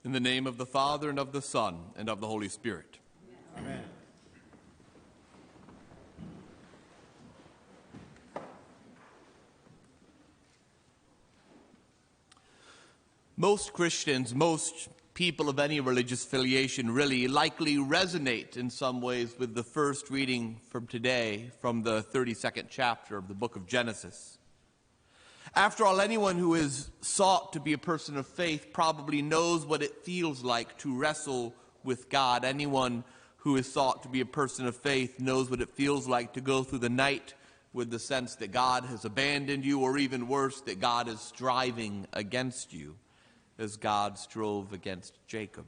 In the name of the Father, and of the Son, and of the Holy Spirit. Amen. Most Christians, most people of any religious affiliation really likely resonate in some ways with the first reading from today from the 32nd chapter of the book of Genesis. After all, anyone who is sought to be a person of faith probably knows what it feels like to wrestle with God. Anyone who is sought to be a person of faith knows what it feels like to go through the night with the sense that God has abandoned you, or even worse, that God is striving against you, as God strove against Jacob.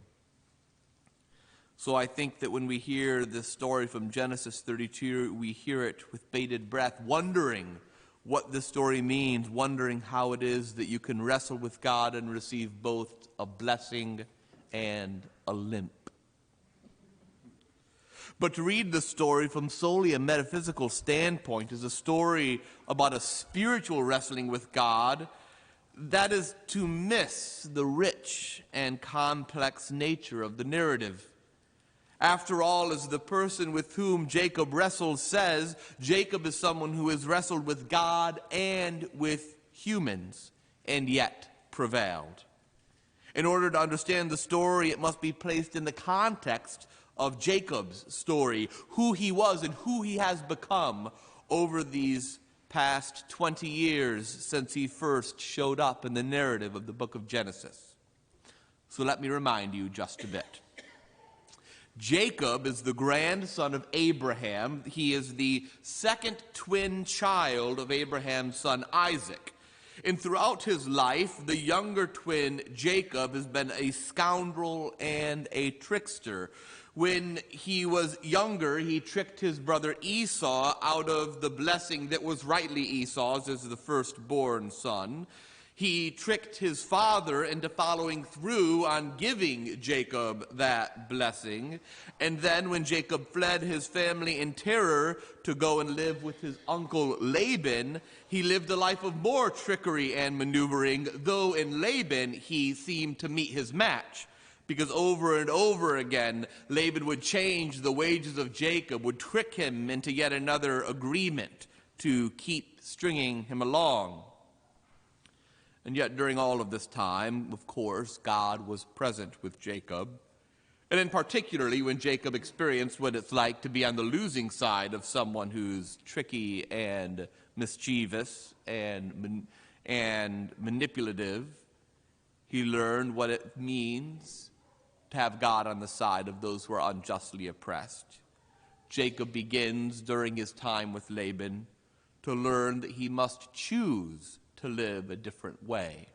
So I think that when we hear this story from Genesis 32, we hear it with bated breath, wondering what this story means, wondering how it is that you can wrestle with God and receive both a blessing and a limp. But to read the story from solely a metaphysical standpoint is a story about a spiritual wrestling with God. That is to miss the rich and complex nature of the narrative. After all, as the person with whom Jacob wrestled says, Jacob is someone who has wrestled with God and with humans, and yet prevailed. In order to understand the story, it must be placed in the context of Jacob's story, who he was and who he has become over these past 20 years since he first showed up in the narrative of the book of Genesis. So let me remind you just a bit. Jacob is the grandson of Abraham. He is the second twin child of Abraham's son Isaac. And throughout his life, the younger twin Jacob has been a scoundrel and a trickster. When he was younger, he tricked his brother Esau out of the blessing that was rightly Esau's as the firstborn son. He tricked his father into following through on giving Jacob that blessing. And then when Jacob fled his family in terror to go and live with his uncle Laban, he lived a life of more trickery and maneuvering, though in Laban he seemed to meet his match. Because over and over again, Laban would change the wages of Jacob, would trick him into yet another agreement to keep stringing him along. And yet during all of this time, of course, God was present with Jacob. And in particularly when Jacob experienced what it's like to be on the losing side of someone who's tricky and mischievous and manipulative, he learned what it means to have God on the side of those who are unjustly oppressed. Jacob begins during his time with Laban to learn that he must choose to live a different way.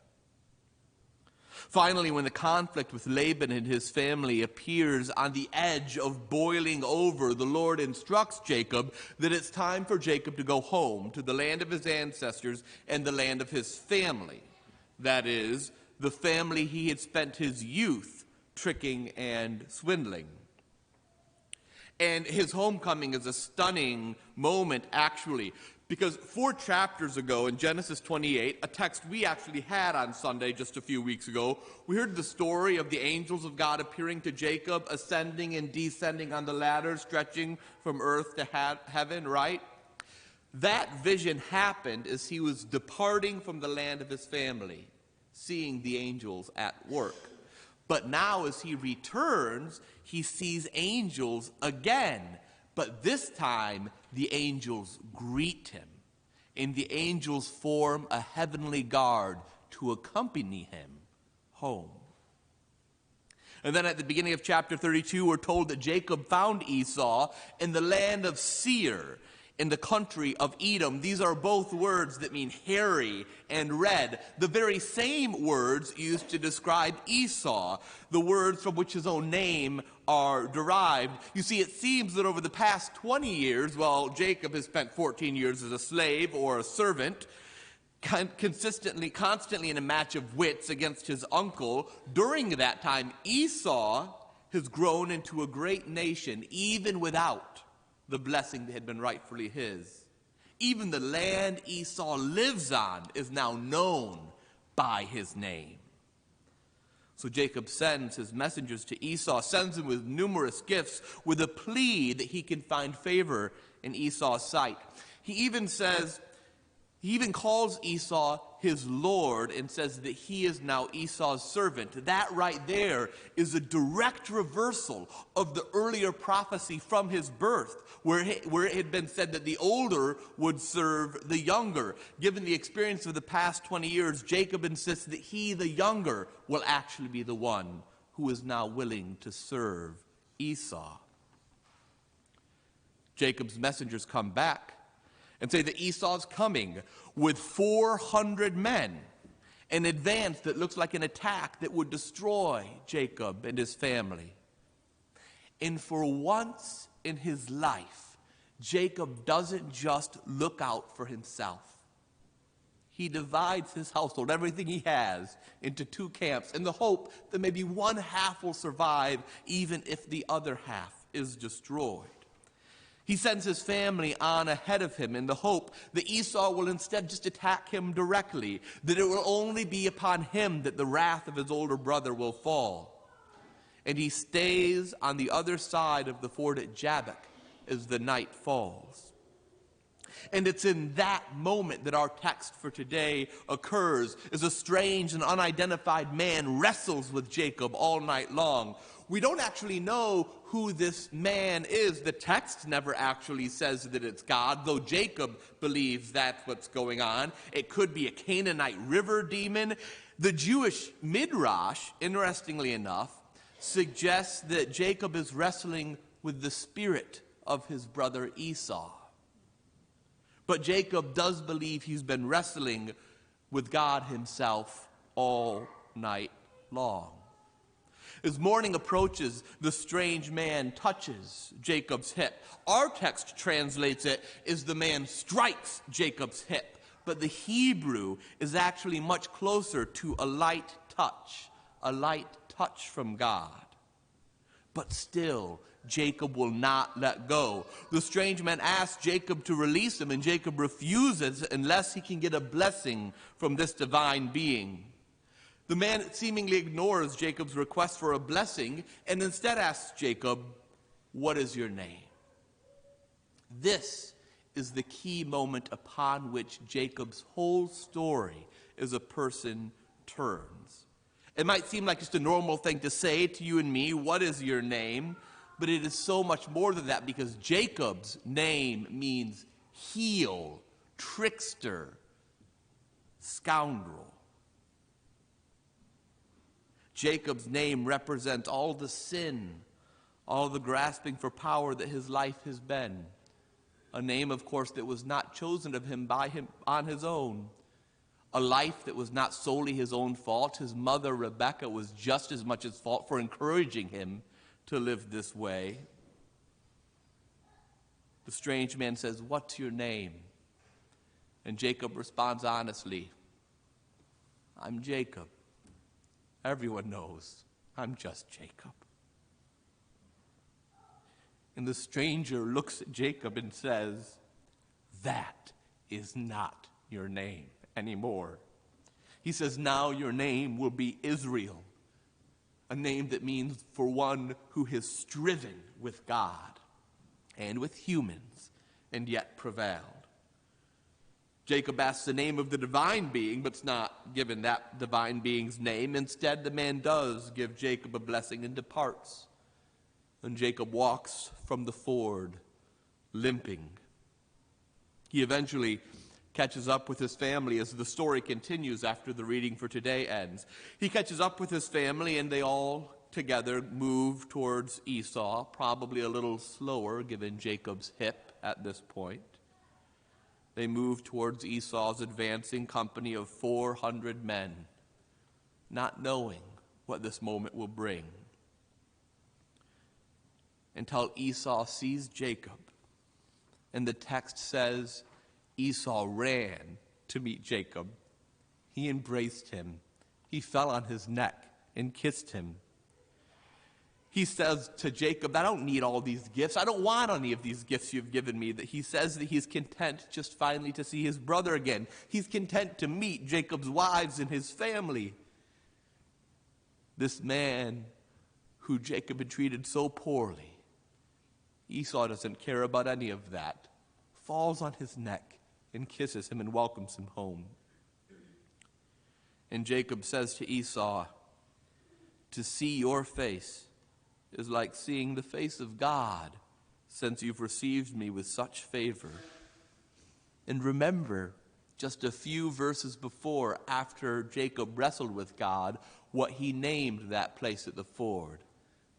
Finally, when the conflict with Laban and his family appears on the edge of boiling over, the Lord instructs Jacob that it's time for Jacob to go home to the land of his ancestors and the land of his family. That is, the family he had spent his youth tricking and swindling. And his homecoming is a stunning moment, actually, because 4 chapters ago in Genesis 28, a text we actually had on Sunday just a few weeks ago, we heard the story of the angels of God appearing to Jacob, ascending and descending on the ladder, stretching from earth to heaven, right? That vision happened as he was departing from the land of his family, seeing the angels at work. But now as he returns, he sees angels again. But this time, the angels greet him, and the angels form a heavenly guard to accompany him home. And then at the beginning of chapter 32, we're told that Jacob found Esau in the land of Seir, in the country of Edom. These are both words that mean hairy and red, the very same words used to describe Esau, the words from which his own name are derived. You see, it seems that over the past 20 years, while Jacob has spent 14 years as a slave or a servant, constantly in a match of wits against his uncle, during that time, Esau has grown into a great nation, even without the blessing that had been rightfully his. Even the land Esau lives on is now known by his name. So Jacob sends his messengers to Esau, sends him with numerous gifts, with a plea that he can find favor in Esau's sight. He even calls Esau his Lord and says that he is now Esau's servant. That right there is a direct reversal of the earlier prophecy from his birth, where it had been said that the older would serve the younger. Given the experience of the past 20 years, Jacob insists that he, the younger, will actually be the one who is now willing to serve Esau. Jacob's messengers come back and say that Esau's coming with 400 men, an advance that looks like an attack that would destroy Jacob and his family. And for once in his life, Jacob doesn't just look out for himself. He divides his household, everything he has, into two camps in the hope that maybe one half will survive even if the other half is destroyed. He sends his family on ahead of him in the hope that Esau will instead just attack him directly, that it will only be upon him that the wrath of his older brother will fall. And he stays on the other side of the ford at Jabbok as the night falls. And it's in that moment that our text for today occurs, as a strange and unidentified man wrestles with Jacob all night long. We don't actually know who this man is. The text never actually says that it's God, though Jacob believes that's what's going on. It could be a Canaanite river demon. The Jewish Midrash, interestingly enough, suggests that Jacob is wrestling with the spirit of his brother Esau. But Jacob does believe he's been wrestling with God himself all night long. As morning approaches, the strange man touches Jacob's hip. Our text translates it as the man strikes Jacob's hip, but the Hebrew is actually much closer to a light touch from God. But still, Jacob will not let go. The strange man asks Jacob to release him, and Jacob refuses unless he can get a blessing from this divine being. The man seemingly ignores Jacob's request for a blessing and instead asks Jacob, "What is your name?" This is the key moment upon which Jacob's whole story as a person turns. It might seem like just a normal thing to say to you and me, "What is your name?" But it is so much more than that, because Jacob's name means heel, trickster, scoundrel. Jacob's name represents all the sin, all the grasping for power that his life has been. A name, of course, that was not chosen of him by him on his own. A life that was not solely his own fault. His mother, Rebekah, was just as much his fault for encouraging him to live this way. The strange man says, "What's your name?" And Jacob responds honestly, "I'm Jacob. Everyone knows I'm just Jacob." And the stranger looks at Jacob and says, "That is not your name anymore." He says, "Now your name will be Israel," a name that means for one who has striven with God and with humans and yet prevailed. Jacob asks the name of the divine being, but's not given that divine being's name. Instead, the man does give Jacob a blessing and departs. And Jacob walks from the ford, limping. He eventually catches up with his family as the story continues after the reading for today ends. He catches up with his family, and they all together move towards Esau, probably a little slower given Jacob's hip at this point. They move towards Esau's advancing company of 400 men, not knowing what this moment will bring. Until Esau sees Jacob, and the text says Esau ran to meet Jacob. He embraced him. He fell on his neck and kissed him. He says to Jacob, "I don't need all these gifts. I don't want any of these gifts you've given me." That he says that he's content just finally to see his brother again. He's content to meet Jacob's wives and his family. This man who Jacob had treated so poorly, Esau doesn't care about any of that, falls on his neck and kisses him and welcomes him home. And Jacob says to Esau, "To see your face is like seeing the face of God, since you've received me with such favor." And remember, just a few verses before, after Jacob wrestled with God, what he named that place at the ford: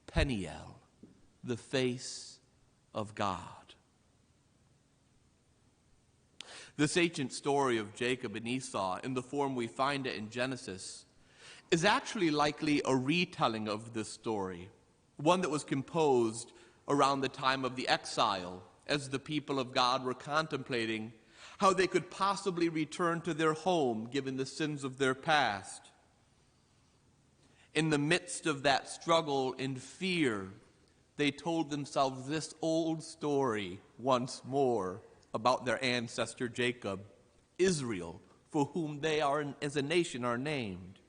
Peniel, the face of God. This ancient story of Jacob and Esau, in the form we find it in Genesis, is actually likely a retelling of this story, one that was composed around the time of the exile, as the people of God were contemplating how they could possibly return to their home given the sins of their past. In the midst of that struggle and fear, they told themselves this old story once more about their ancestor Jacob, Israel, for whom they are as a nation are named.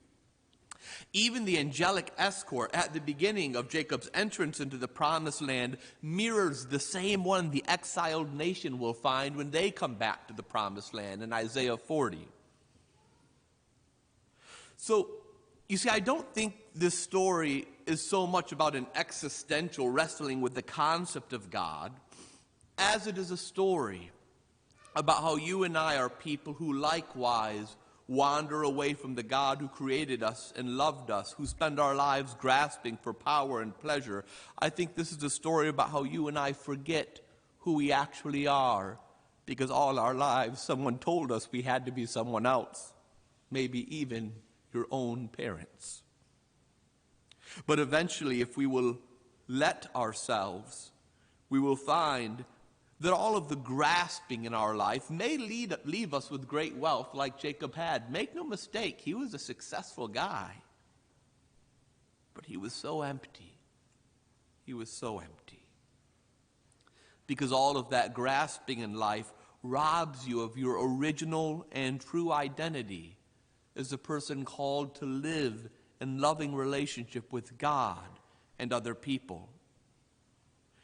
Even the angelic escort at the beginning of Jacob's entrance into the promised land mirrors the same one the exiled nation will find when they come back to the promised land in Isaiah 40. So, you see, I don't think this story is so much about an existential wrestling with the concept of God as it is a story about how you and I are people who likewise wander away from the God who created us and loved us, who spend our lives grasping for power and pleasure. I think this is a story about how you and I forget who we actually are, because all our lives someone told us we had to be someone else, maybe even your own parents. But eventually, if we will let ourselves, we will find that all of the grasping in our life may leave us with great wealth like Jacob had. Make no mistake, he was a successful guy. But he was so empty. He was so empty. Because all of that grasping in life robs you of your original and true identity as a person called to live in loving relationship with God and other people.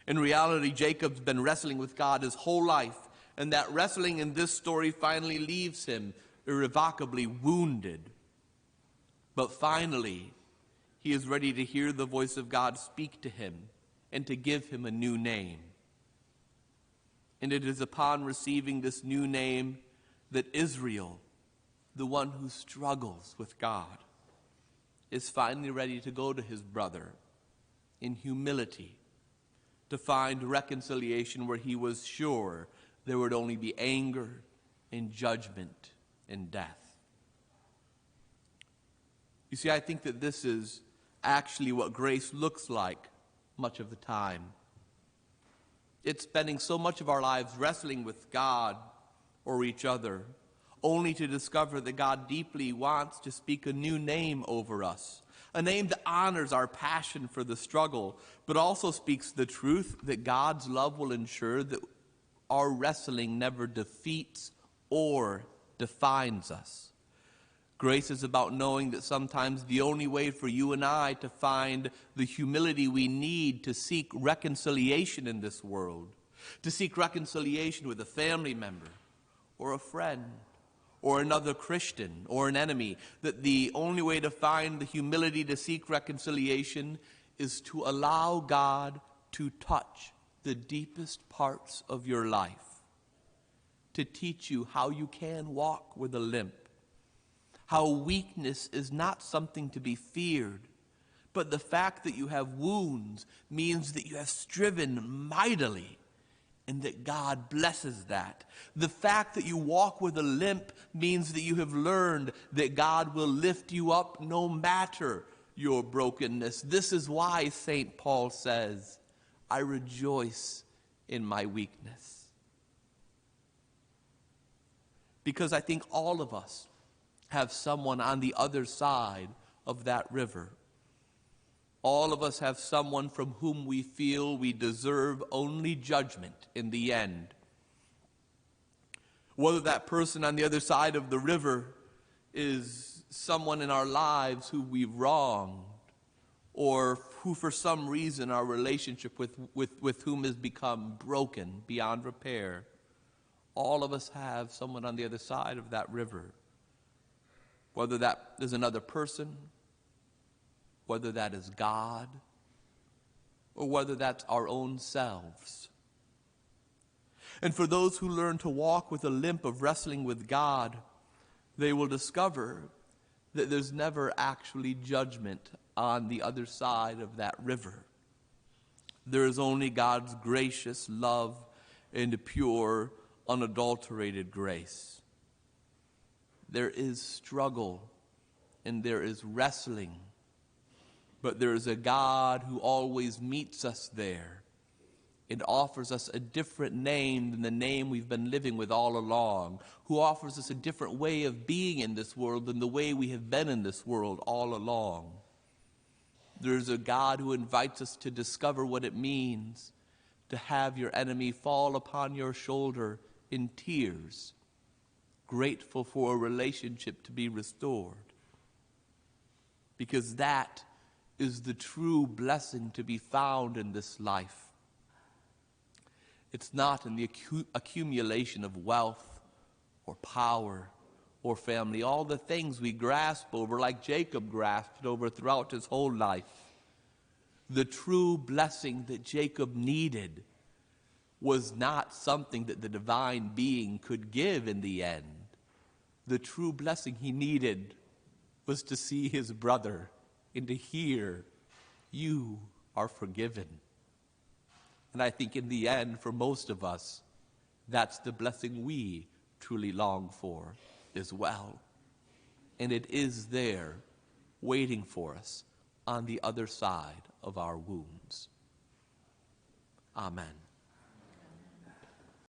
In reality, Jacob's been wrestling with God his whole life, and that wrestling in this story finally leaves him irrevocably wounded. But finally, he is ready to hear the voice of God speak to him and to give him a new name. And it is upon receiving this new name that Israel, the one who struggles with God, is finally ready to go to his brother in humility to find reconciliation where he was sure there would only be anger and judgment and death. You see, I think that this is actually what grace looks like much of the time. It's spending so much of our lives wrestling with God or each other, only to discover that God deeply wants to speak a new name over us, a name that honors our passion for the struggle, but also speaks the truth that God's love will ensure that our wrestling never defeats or defines us. Grace is about knowing that sometimes the only way for you and I to find the humility we need to seek reconciliation in this world, to seek reconciliation with a family member or a friend or another Christian or an enemy, that the only way to find the humility to seek reconciliation is to allow God to touch the deepest parts of your life, to teach you how you can walk with a limp, how weakness is not something to be feared, but the fact that you have wounds means that you have striven mightily and that God blesses that. The fact that you walk with a limp means that you have learned that God will lift you up no matter your brokenness. This is why St. Paul says, I rejoice in my weakness. Because I think all of us have someone on the other side of that river. All of us have someone from whom we feel we deserve only judgment in the end. Whether that person on the other side of the river is someone in our lives who we've wronged, or who for some reason our relationship with whom has become broken beyond repair. All of us have someone on the other side of that river. Whether that is another person, whether that is God, or whether that's our own selves. And for those who learn to walk with a limp of wrestling with God, they will discover that there's never actually judgment on the other side of that river. There is only God's gracious love and pure, unadulterated grace. There is struggle and there is wrestling, but there is a God who always meets us there and offers us a different name than the name we've been living with all along, who offers us a different way of being in this world than the way we have been in this world all along. There's a God who invites us to discover what it means to have your enemy fall upon your shoulder in tears, grateful for a relationship to be restored. Because that is the true blessing to be found in this life. It's not in the accumulation of wealth or power or family, all the things we grasp over like Jacob grasped over throughout his whole life. The true blessing that Jacob needed was not something that the divine being could give in the end. The true blessing he needed was to see his brother and to hear, "You are forgiven." And I think in the end, for most of us, that's the blessing we truly long for as well. And it is there, waiting for us on the other side of our wounds. Amen.